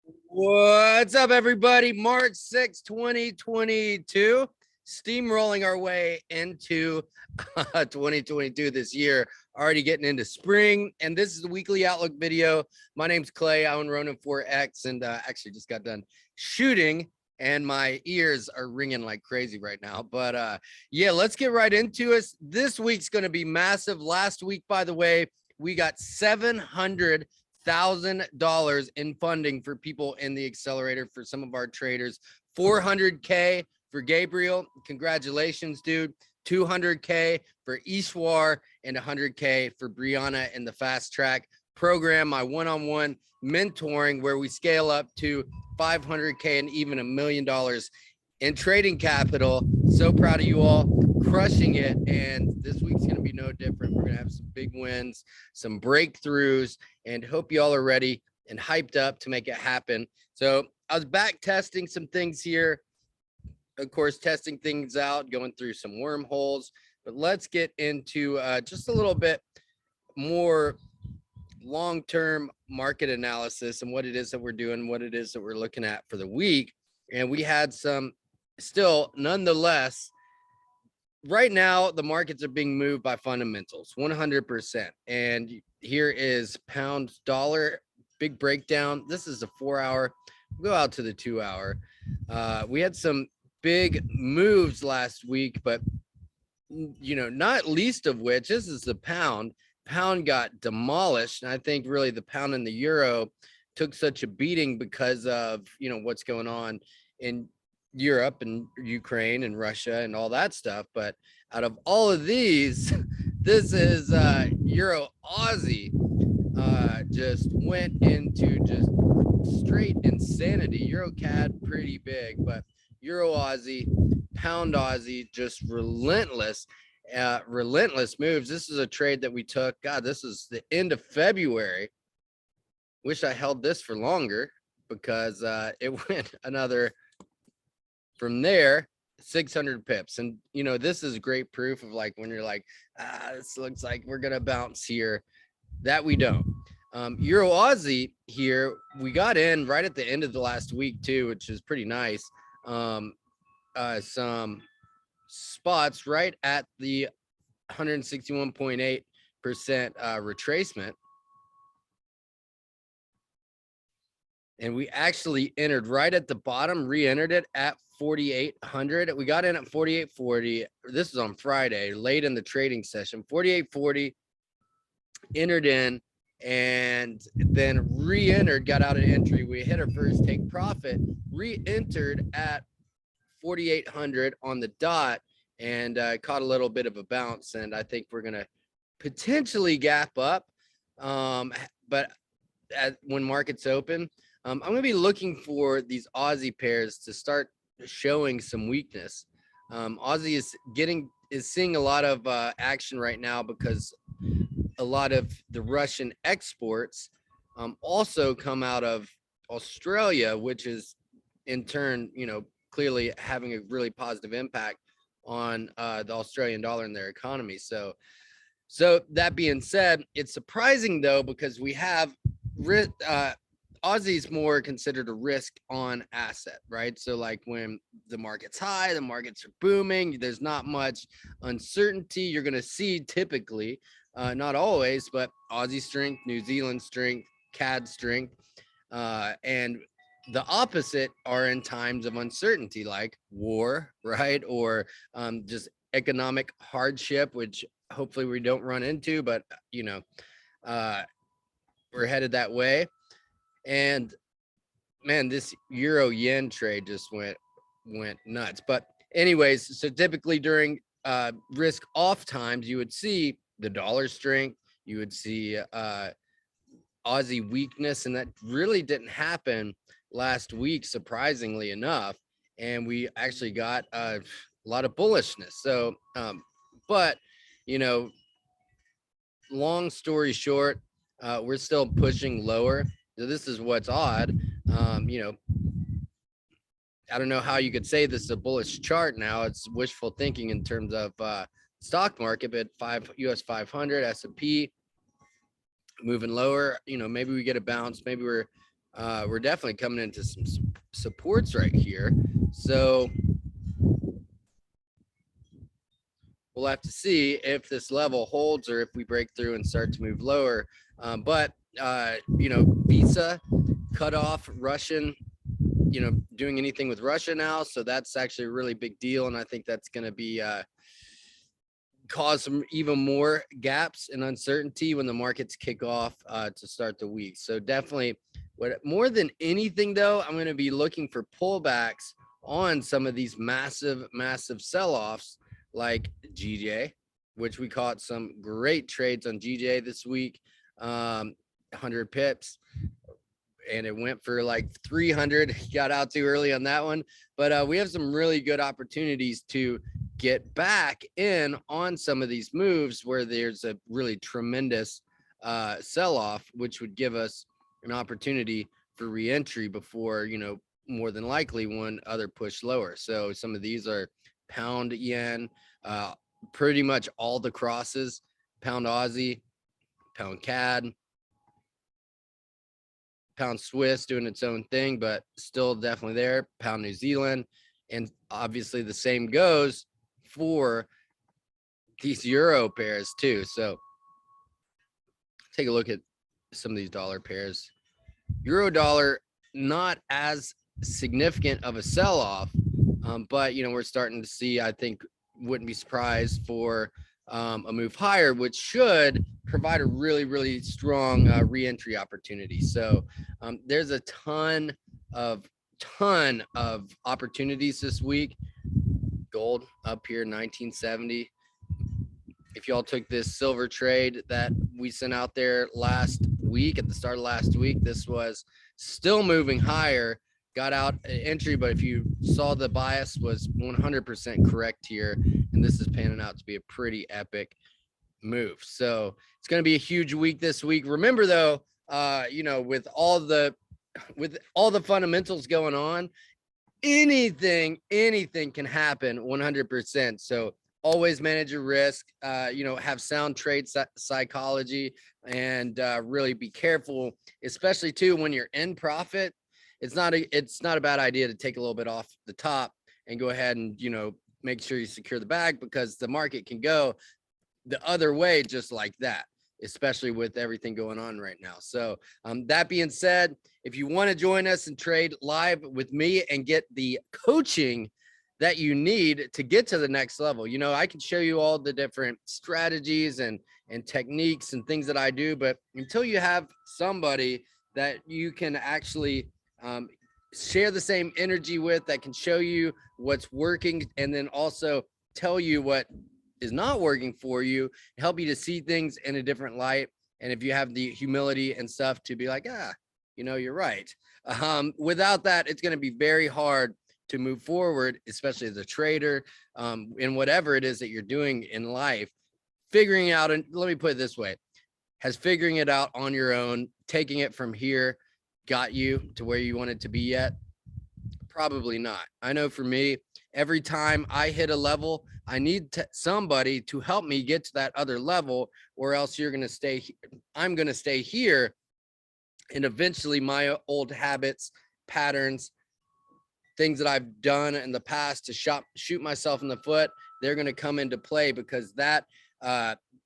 What's up, everybody? March 6, 2022. Steamrolling our way into 2022 this year. Already getting into spring. And this is the weekly outlook video. My name's Clay. I own Ronin Forex and actually just got done shooting. And my ears are ringing like crazy right now. But yeah, let's get right into it. This week's going to be massive. Last week, by the way, we got $700,000 in funding for people in the accelerator for some of our traders. 400K for Gabriel. Congratulations, dude. 200K for Ishwar and 100K for Brianna in the fast track program, my one-on-one mentoring where we scale up to 500K and even $1 million in trading capital. So proud of you all, crushing it. And this week's going to be no different. We're going to have some big wins, some breakthroughs, and hope you all are ready and hyped up to make it happen. So I was back testing some things here, of course, testing things out, going through some wormholes, but let's get into just a little bit more long-term market analysis and what it is that we're doing, what it is that we're looking at for the week. And we had some still, nonetheless, right now, the markets are being moved by fundamentals, 100%. And here is pound dollar, big breakdown. This is a 4-hour. We'll go out to the 2-hour. We had some big moves last week, but, you know, not least of which, this is the pound. Pound got demolished. And I think really the pound and the euro took such a beating because of, you know, what's going on in Europe and Ukraine and Russia and all that stuff. But out of all of these, this is Euro Aussie just went into just straight insanity. Euro CAD pretty big, but Euro Aussie, pound Aussie, just relentless moves. This is a trade that we took. God, this is the end of February. Wish I held this for longer because it went another from there 600 pips. And you know, this is great proof of like when you're like, this looks like we're gonna bounce here, that we don't. Euro Aussie here, we got in right at the end of the last week too, which is pretty nice. Some spots right at the 161.8% retracement. And we actually entered right at the bottom, re-entered it at 4,800. We got in at 4,840. This is on Friday, late in the trading session. 4,840, entered in, and then re-entered, got out of entry. We hit our first take profit, re-entered at 4,800 on the dot, and caught a little bit of a bounce. And I think we're going to potentially gap up. But when markets open, I'm going to be looking for these Aussie pairs to start showing some weakness. Aussie is seeing a lot of action right now because a lot of the Russian exports also come out of Australia, which is in turn, you know, clearly having a really positive impact on the Australian dollar and their economy. So that being said, it's surprising though, because we have Aussie's more considered a risk on asset, right? So like when the market's high, the markets are booming, there's not much uncertainty. You're going to see typically, not always, but Aussie strength, New Zealand strength, CAD strength, and the opposite are in times of uncertainty, like war, right? Or just economic hardship, which hopefully we don't run into, but you know, we're headed that way. And man, this euro yen trade just went nuts. But anyways, so typically during risk off times, you would see the dollar strength, you would see Aussie weakness, and that really didn't happen last week, surprisingly enough. And we actually got a lot of bullishness. So, but you know, long story short, we're still pushing lower. So this is what's odd. You know, I don't know how you could say this is a bullish chart now. It's wishful thinking in terms of stock market, but US 500, S&P moving lower. You know, maybe we get a bounce. Maybe we're we're definitely coming into some supports right here. So we'll have to see if this level holds or if we break through and start to move lower. But Visa cut off Russian, doing anything with Russia now. So that's actually a really big deal. And I think that's going to be cause some even more gaps and uncertainty when the markets kick off to start the week. So definitely, more than anything though, I'm going to be looking for pullbacks on some of these massive sell-offs like GJ, which we caught some great trades on GJ this week, 100 pips. And it went for like 300, got out too early on that one. But we have some really good opportunities to get back in on some of these moves where there's a really tremendous sell-off, which would give us an opportunity for re-entry before, more than likely one other push lower. So some of these are pound yen, pretty much all the crosses, pound Aussie, pound CAD, pound Swiss doing its own thing, but still definitely there, pound New Zealand. And obviously the same goes for these euro pairs too. So take a look at some of these dollar pairs. Euro dollar, not as significant of a sell-off, but we're starting to see, I think, wouldn't be surprised for a move higher, which should provide a really strong re-entry opportunity. So there's a ton of opportunities this week. Gold up here, 1970. If y'all took this silver trade that we sent out there last week, at the start of last week, this was still moving higher, got out entry, but if you saw, the bias was 100% correct here, and this is panning out to be a pretty epic move. So it's going to be a huge week this week. Remember though, with all the fundamentals going on, anything can happen 100%. So always manage your risk, have sound trade psychology, and really be careful, especially too when you're in profit. It's not a bad idea to take a little bit off the top and go ahead and, make sure you secure the bag, because the market can go the other way just like that, especially with everything going on right now. So that being said, if you want to join us and trade live with me and get the coaching that you need to get to the next level, I can show you all the different strategies and techniques and things that I do, but until you have somebody that you can actually share the same energy with, that can show you what's working and then also tell you what is not working for you, help you to see things in a different light. And if you have the humility and stuff to be like, you're right. Without that, it's going to be very hard to move forward, especially as a trader, in whatever it is that you're doing in life. Figuring out, and let me put it this way, has figuring it out on your own, taking it from here, got you to where you wanted to be yet? Probably not. I know for me, every time I hit a level, I need somebody to help me get to that other level, or else I'm going to stay here. And eventually my old habits, patterns, things that I've done in the past to shoot myself in the foot, they're going to come into play, because that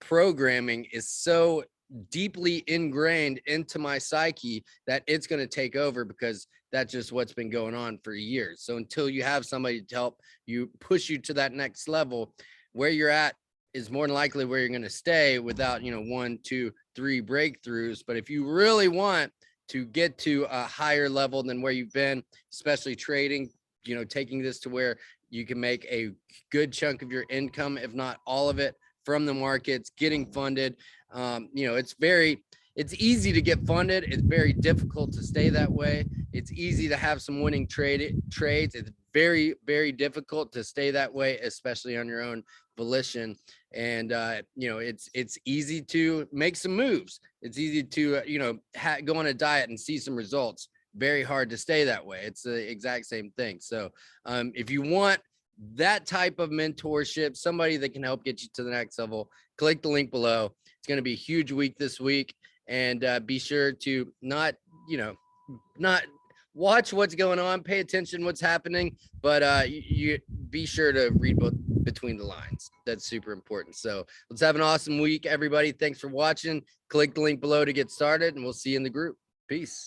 programming is so deeply ingrained into my psyche that it's going to take over, because that's just what's been going on for years. So until you have somebody to help you push you to that next level, where you're at is more than likely where you're going to stay without 1, 2, 3 breakthroughs. But if you really want to get to a higher level than where you've been, especially trading, taking this to where you can make a good chunk of your income, if not all of it, from the markets, getting funded. It's easy to get funded. It's very difficult to stay that way. It's easy to have some winning trades. It's very, very difficult to stay that way, especially on your own volition. And, it's easy to make some moves. It's easy to, go on a diet and see some results. Very hard to stay that way. It's the exact same thing. So if you want that type of mentorship, somebody that can help get you to the next level, click the link below. It's going to be a huge week this week. And be sure to not not watch what's going on, pay attention what's happening, but you be sure to read between the lines. That's super important. So let's have an awesome week, everybody. Thanks for watching. Click the link below to get started, and we'll see you in the group. Peace.